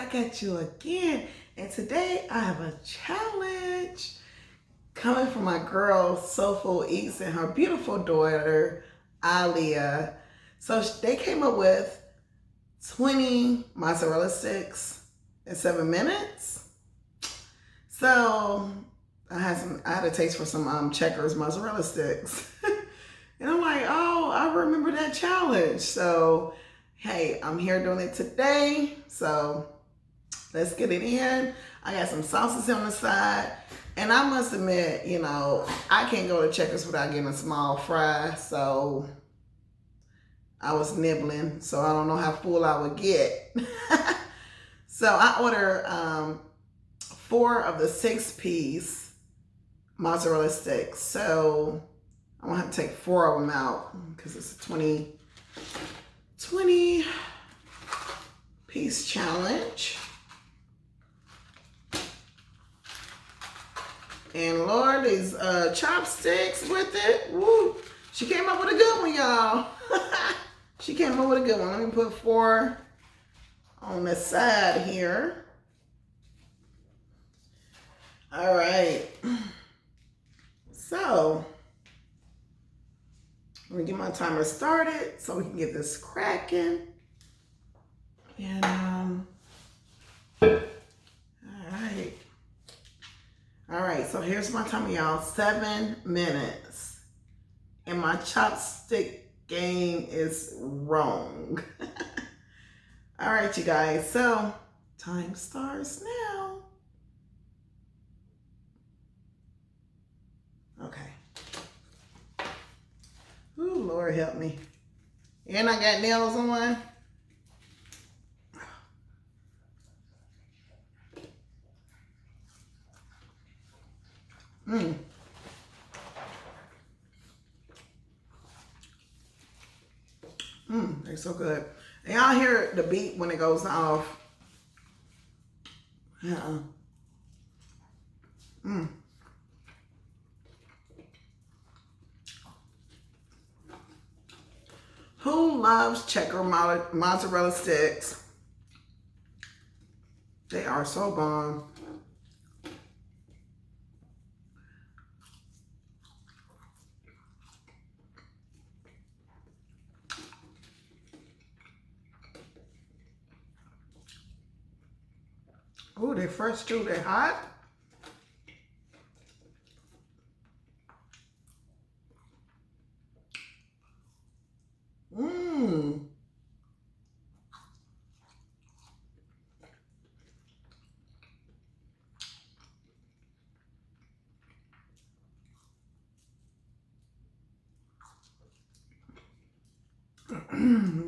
back at you again. And today I have a challenge coming from my girl Soulful Eats and her beautiful daughter Alia. So they came up with 20 mozzarella sticks in 7 minutes. So I had a taste for some Checkers mozzarella sticks. And I'm like, oh, I remember that challenge. So, hey, I'm here doing it today. So let's get it in. I got some sauces on the side. And I must admit, you know, I can't go to Checkers without getting a small fry. So I was nibbling. So I don't know how full I would get. So I ordered 4 of the 6-piece mozzarella sticks. So I'm gonna have to take 4 of them out because it's a 20 piece challenge. And Lord, these chopsticks with it. Woo! She came up with a good one, y'all. She came up with a good one. Let me put 4 on the side here. All right. So let me get my timer started so we can get this cracking. And all right, so here's my timer, y'all. 7 minutes. And my chopstick game is wrong. All right, you guys, so time starts now. Okay. Ooh, Lord help me. And I got nails on. They're so good. And y'all hear the beat when it goes off. Who loves checker mozzarella sticks? They are so bomb. Oh, they're fresh too. They're hot.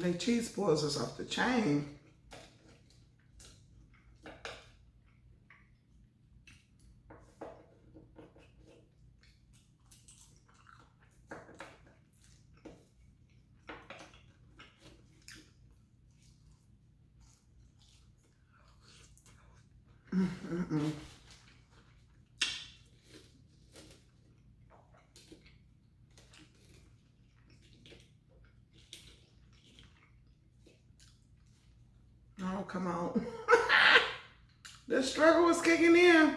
They cheese pulls us off the chain. Oh, come on. The struggle was kicking in.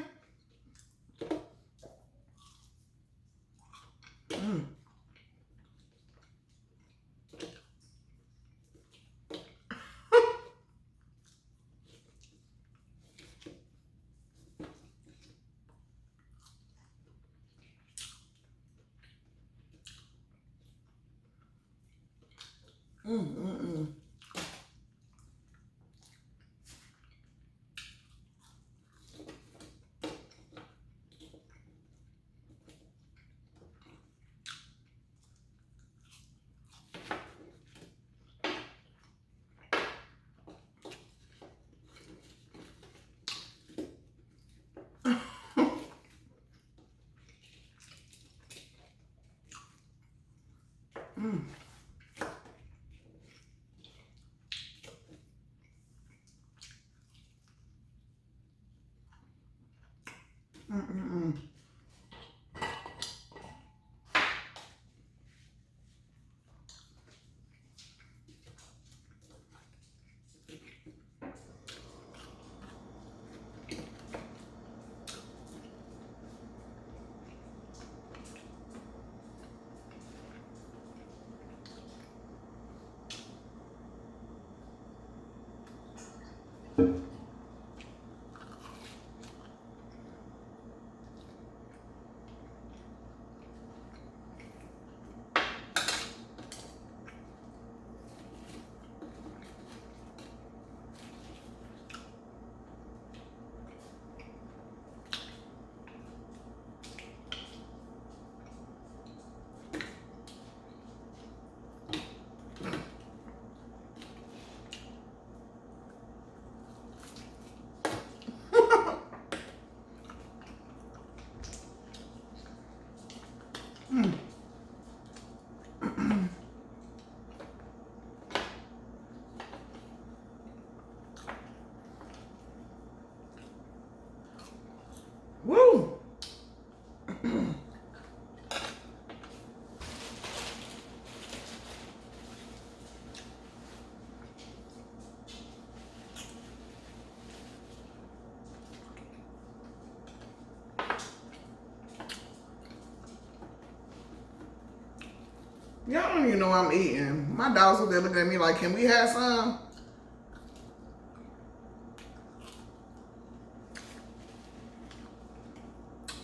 Y'all don't even know I'm eating. My dogs are there looking at me like, can we have some?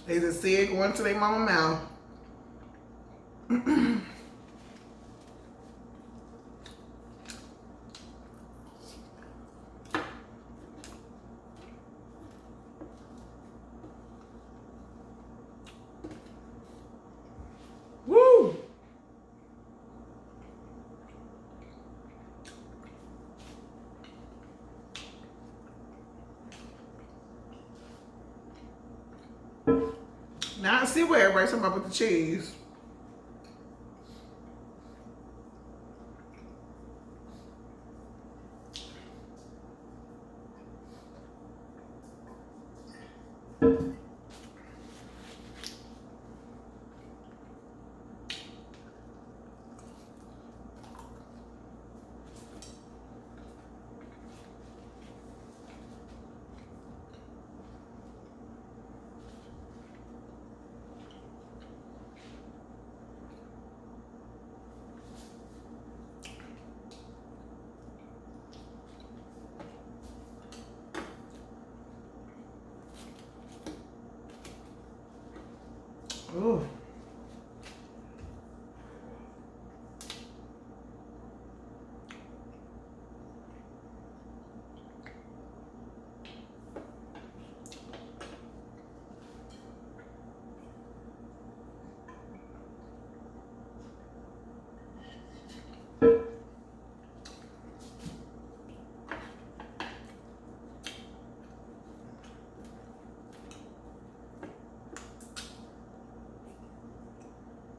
They just see it going to their mama mouth. Woo! Now I see where everybody's talking about with the cheese. Ooh.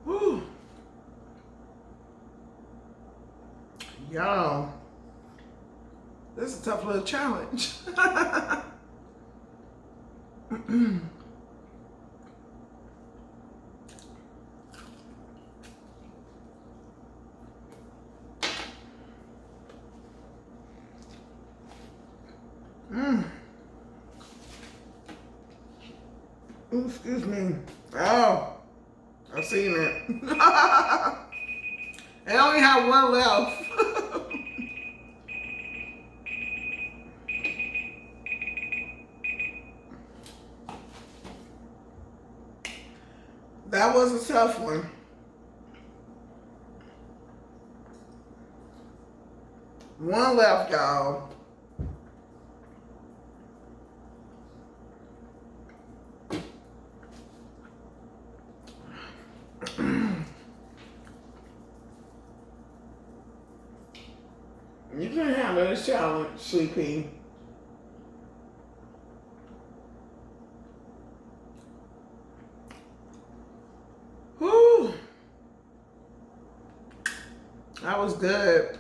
Woo. Y'all, this is a tough little challenge. Ooh, excuse me. Oh, I've seen it. I only have one left. That was a tough one. One left, y'all. You can handle this challenge, Sleepy. Whew. That was good.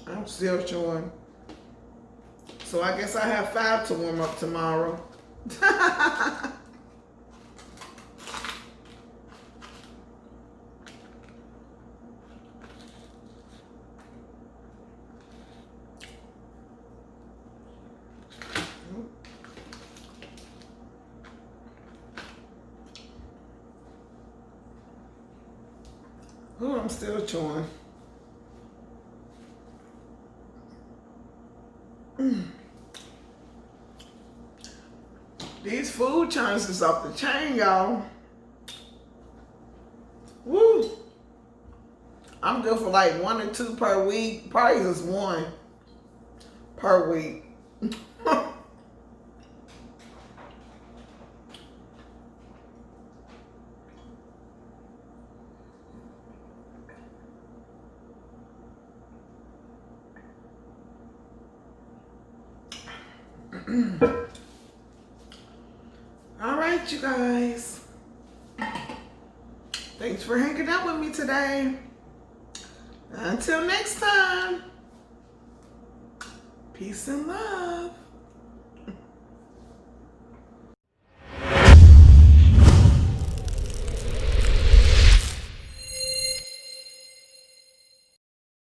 I'm still chewing. So I guess I have 5 to warm up tomorrow. Ooh, I'm still chewing. These food challenges off the chain, y'all. Woo! I'm good for like 1 or 2 per week. Probably just 1 per week. All right, you guys. Thanks for hanging out with me today. Until next time. Peace and love.